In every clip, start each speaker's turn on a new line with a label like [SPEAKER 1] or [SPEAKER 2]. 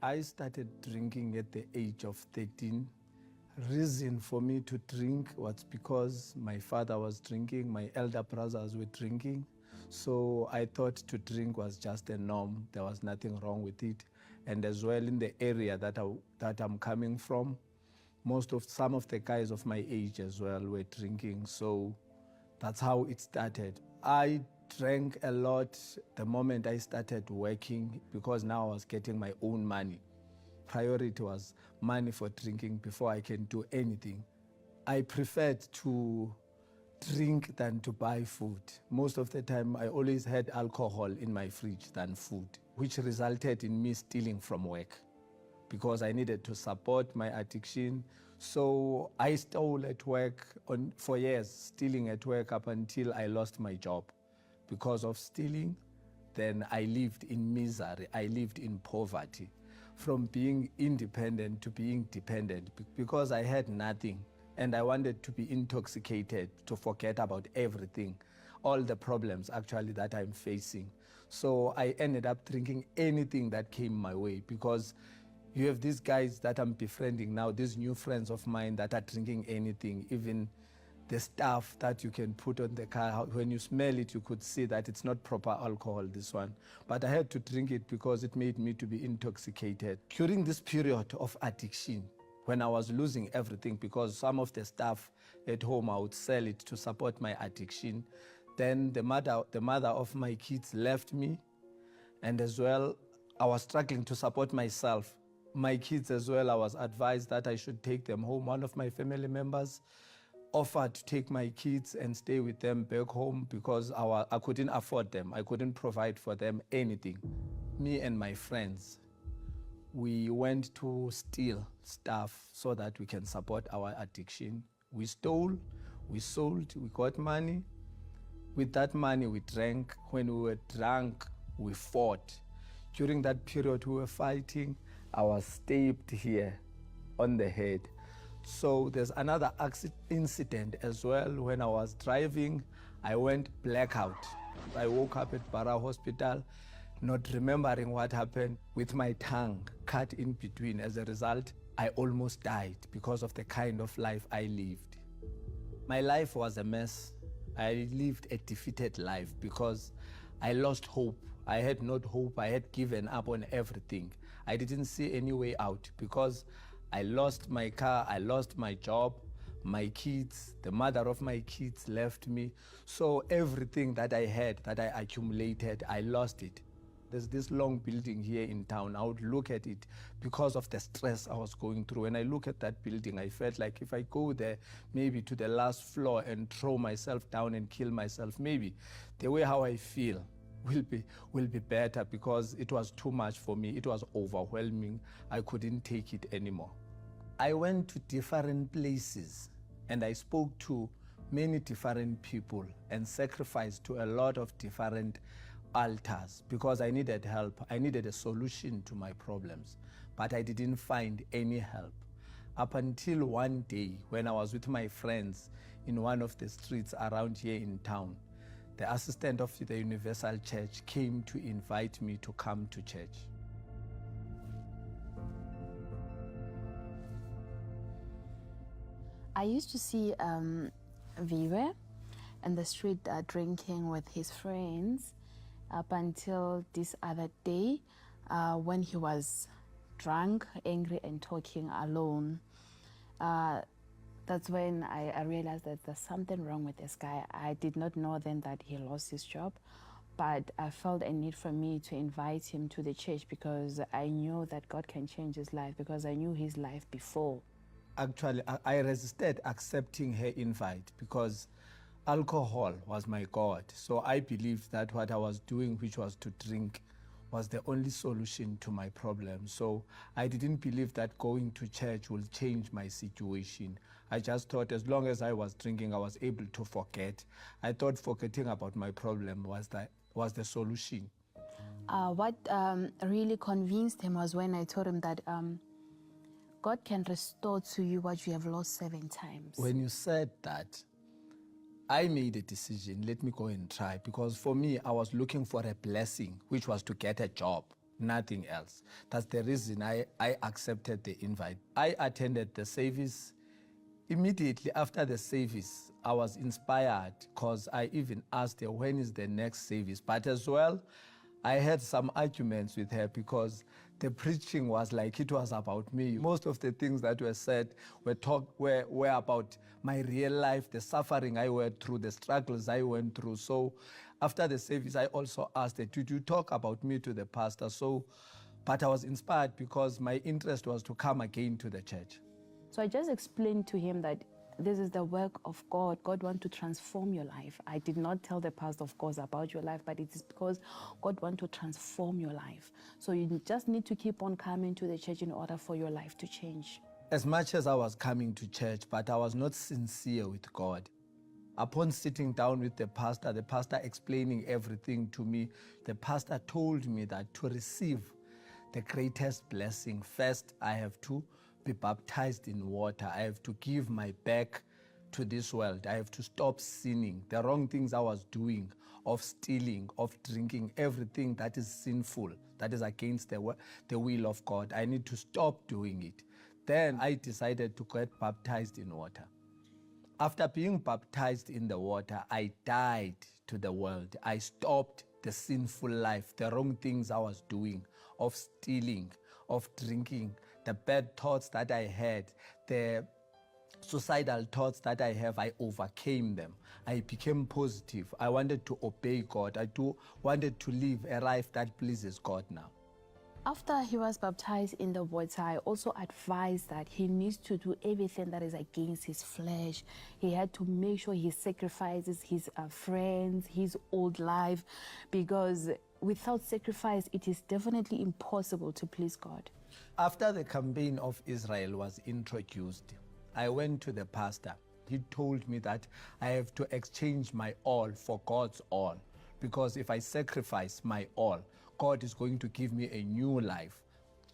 [SPEAKER 1] I started drinking at the age of 13. Reason for me to drink was because my father was drinking, my elder brothers were drinking. So I thought to drink was just a norm. There was nothing wrong with it. And as well in the area that I'm coming from, some of the guys of my age as well were drinking. So that's how it started. I drank a lot the moment I started working because now I was getting my own money. Priority was money for drinking before I can do anything. I preferred to drink than to buy food. Most of the time, I always had alcohol in my fridge than food, which resulted in me stealing from work because I needed to support my addiction. So I stole at work for years, stealing at work up until I lost my job. Because of stealing, then I lived in misery. I lived in poverty. From being independent to being dependent because I had nothing and I wanted to be intoxicated to forget about everything, all the problems actually that I'm facing. So I ended up drinking anything that came my way because you have these guys that I'm befriending now, these new friends of mine that are drinking anything, even the stuff that you can put on the car. When you smell it, you could see that it's not proper alcohol, this one. But I had to drink it because it made me to be intoxicated. During this period of addiction, when I was losing everything, because some of the stuff at home, I would sell it to support my addiction. Then the mother of my kids left me. And as well, I was struggling to support myself. My kids as well, I was advised that I should take them home. One of my family members offered to take my kids and stay with them back home because I couldn't afford them. I couldn't provide for them anything. Me and my friends, we went to steal stuff so that we can support our addiction. We stole, we sold, we got money. With that money, we drank. When we were drunk, we fought. During that period we were fighting, I was stabbed here on the head. So there's another incident as well. When I was driving, I went blackout. I woke up at Bara Hospital, not remembering what happened, with my tongue cut in between. As a result, I almost died because of the kind of life I lived. My life was a mess. I lived a defeated life because I lost hope. I had not hope. I had given up on everything. I didn't see any way out because I lost my car, I lost my job, my kids, the mother of my kids left me. So everything that I had, that I accumulated, I lost it. There's this long building here in town. I would look at it because of the stress I was going through. When I look at that building, I felt like if I go there, maybe to the last floor and throw myself down and kill myself, maybe the way how I feel will be better because it was too much for me. It was overwhelming. I couldn't take it anymore. I went to different places and I spoke to many different people and sacrificed to a lot of different altars because I needed help. I needed a solution to my problems, but I didn't find any help. Up until one day when I was with my friends in one of the streets around here in town, the assistant of the Universal Church came to invite me to come to church.
[SPEAKER 2] I used to see Viwe in the street drinking with his friends up until this other day when he was drunk, angry, and talking alone. That's when I realized that there's something wrong with this guy. I did not know then that he lost his job, but I felt a need for me to invite him to the church because I knew that God can change his life because I knew his life before.
[SPEAKER 1] Actually, I resisted accepting her invite because alcohol was my God. So I believed that what I was doing, which was to drink, was the only solution to my problem. So I didn't believe that going to church will change my situation. I just thought as long as I was drinking, I was able to forget. I thought forgetting about my problem was the solution.
[SPEAKER 2] What really convinced him was when I told him that God can restore to you what you have lost 7 times.
[SPEAKER 1] When you said that, I made a decision, let me go and try, because for me, I was looking for a blessing, which was to get a job. nothing else. That's the reason I accepted the invite. I attended the service. Immediately after the service, I was inspired because I even asked her, when is the next service? But as well, I had some arguments with her because the preaching was like it was about me. Most of the things that were said were about my real life, the suffering I went through, the struggles I went through. So after the service, I also asked her, did you talk about me to the pastor? But I was inspired because my interest was to come again to the church.
[SPEAKER 2] So I just explained to him that this is the work of God. God wants to transform your life. I did not tell the pastor, of course, about your life, but it is because God wants to transform your life. So you just need to keep on coming to the church in order for your life to change.
[SPEAKER 1] As much as I was coming to church, but I was not sincere with God. Upon sitting down with the pastor explaining everything to me, the pastor told me that to receive the greatest blessing, first I have to be baptized in water. I have to give my back to this world. I have to stop sinning, the wrong things I was doing, of stealing, of drinking, everything that is sinful, that is against the will of God. I need to stop doing it. Then I decided to get baptized in water. After being baptized in the water, I died to the world. I stopped the sinful life, the wrong things I was doing, of stealing, of drinking, the bad thoughts that I had, the suicidal thoughts that I have, I overcame them. I became positive. I wanted to obey God. I wanted to live a life that pleases God now.
[SPEAKER 2] After he was baptized in the water, I also advised that he needs to do everything that is against his flesh. He had to make sure he sacrifices his friends, his old life, because without sacrifice, it is definitely impossible to please God.
[SPEAKER 1] After the campaign of Israel was introduced, I went to the pastor. He told me that I have to exchange my all for God's all, because if I sacrifice my all, God is going to give me a new life.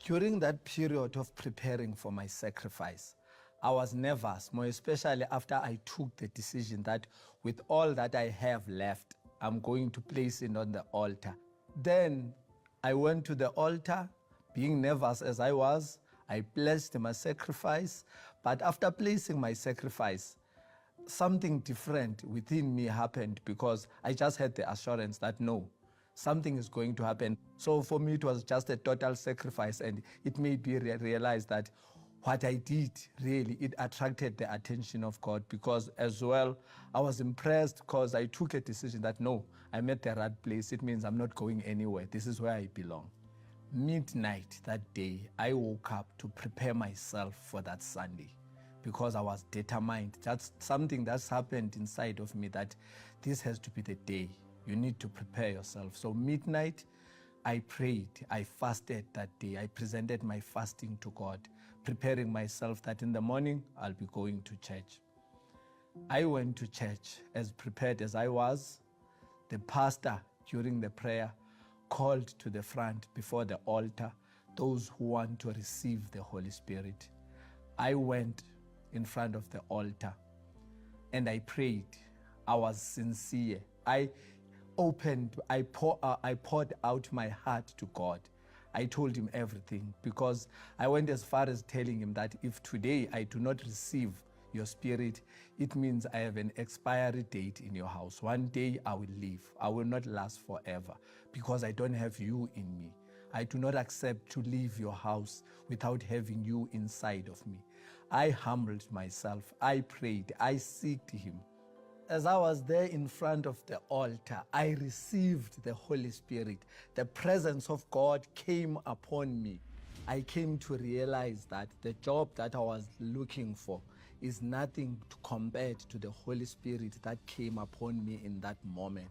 [SPEAKER 1] During that period of preparing for my sacrifice, I was nervous, more especially after I took the decision that with all that I have left, I'm going to place it on the altar. Then I went to the altar, being nervous as I was. I placed my sacrifice, but after placing my sacrifice, something different within me happened, because I just had the assurance that no, something is going to happen. So for me, it was just a total sacrifice, and it made me realize that what I did, really, it attracted the attention of God, because as well, I was impressed because I took a decision that no, I'm at the right place. It means I'm not going anywhere. This is where I belong. Midnight that day, I woke up to prepare myself for that Sunday, because I was determined. That's something that's happened inside of me, that this has to be the day. You need to prepare yourself. So midnight, I prayed, I fasted that day. I presented my fasting to God, preparing myself that in the morning, I'll be going to church. I went to church as prepared as I was. The pastor, during the prayer, called to the front before the altar those who want to receive the Holy Spirit. I went in front of the altar and I prayed. I was sincere. I poured out my heart to God. I told him everything, because I went as far as telling him that if today I do not receive your spirit, it means I have an expiry date in your house. One day I will leave. I will not last forever, because I don't have you in me. I do not accept to leave your house without having you inside of me. I humbled myself. I prayed. I sought him. As I was there in front of the altar, I received the Holy Spirit. The presence of God came upon me. I came to realize that the job that I was looking for is nothing compared to the Holy Spirit that came upon me in that moment.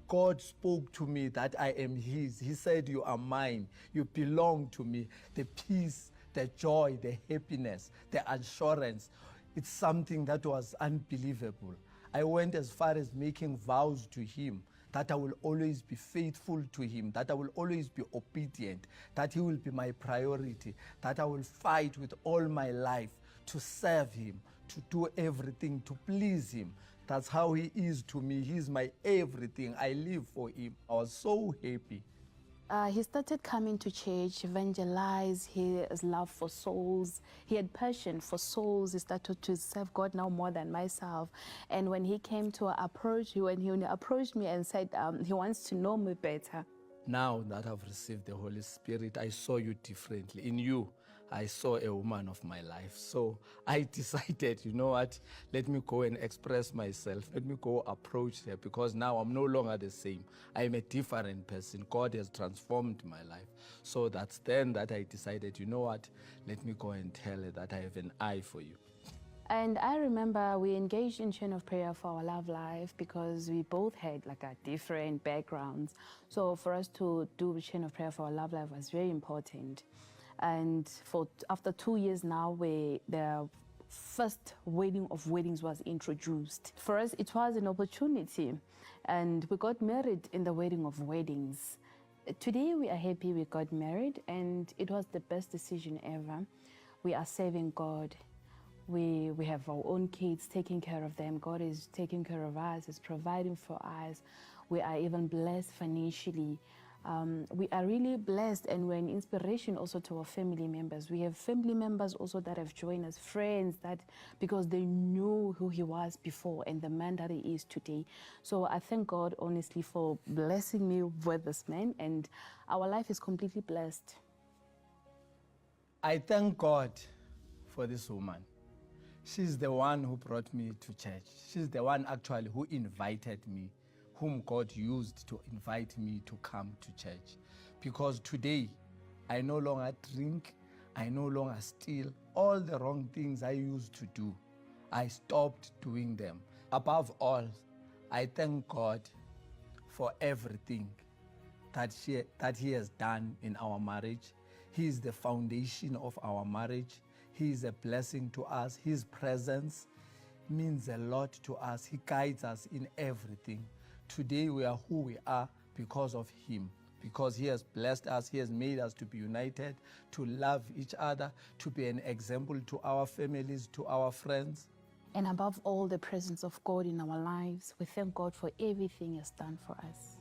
[SPEAKER 1] God spoke to me that I am His. He said, you are mine. You belong to me. The peace, the joy, the happiness, the assurance, it's something that was unbelievable. I went as far as making vows to Him that I will always be faithful to Him, that I will always be obedient, that He will be my priority, that I will fight with all my life to serve Him, to do everything to please Him. That's how He is to me. He's my everything. I live for Him. I was so happy.
[SPEAKER 2] He started coming to church, evangelize his love for souls. He had passion for souls. He started to serve God now more than myself. And when he came to approach, when he approached me and said he wants to know me better.
[SPEAKER 1] Now that I've received the Holy Spirit, I saw you differently. In you, I saw a woman of my life. So I decided, you know what, let me go and express myself. Let me go approach her, because now I'm no longer the same. I'm a different person. God has transformed my life. So that's then that I decided, you know what, let me go and tell her that I have an eye for you.
[SPEAKER 2] And I remember we engaged in chain of prayer for our love life because we both had like a different backgrounds. So for us to do chain of prayer for our love life was very important. And after 2 years now, the first wedding of weddings was introduced. For us, it was an opportunity, and we got married in the wedding of weddings. Today, we are happy we got married, and it was the best decision ever. We are serving God. We have our own kids, taking care of them. God is taking care of us, is providing for us. We are even blessed financially. We are really blessed, and we're an inspiration also to our family members. We have family members also that have joined us, friends that because they knew who he was before and the man that he is today. So I thank God honestly for blessing me with this man, and our life is completely blessed.
[SPEAKER 1] I thank God for this woman. She's the one who brought me to church. She's the one actually who invited me, whom God used to invite me to come to church. Because today, I no longer drink, I no longer steal. All the wrong things I used to do, I stopped doing them. Above all, I thank God for everything that He has done in our marriage. He is the foundation of our marriage. He is a blessing to us. His presence means a lot to us. He guides us in everything. Today we are who we are because of him, because he has blessed us. He has made us to be united, to love each other, to be an example to our families, to our friends.
[SPEAKER 2] And above all, the presence of God in our lives. We thank God for everything he has done for us.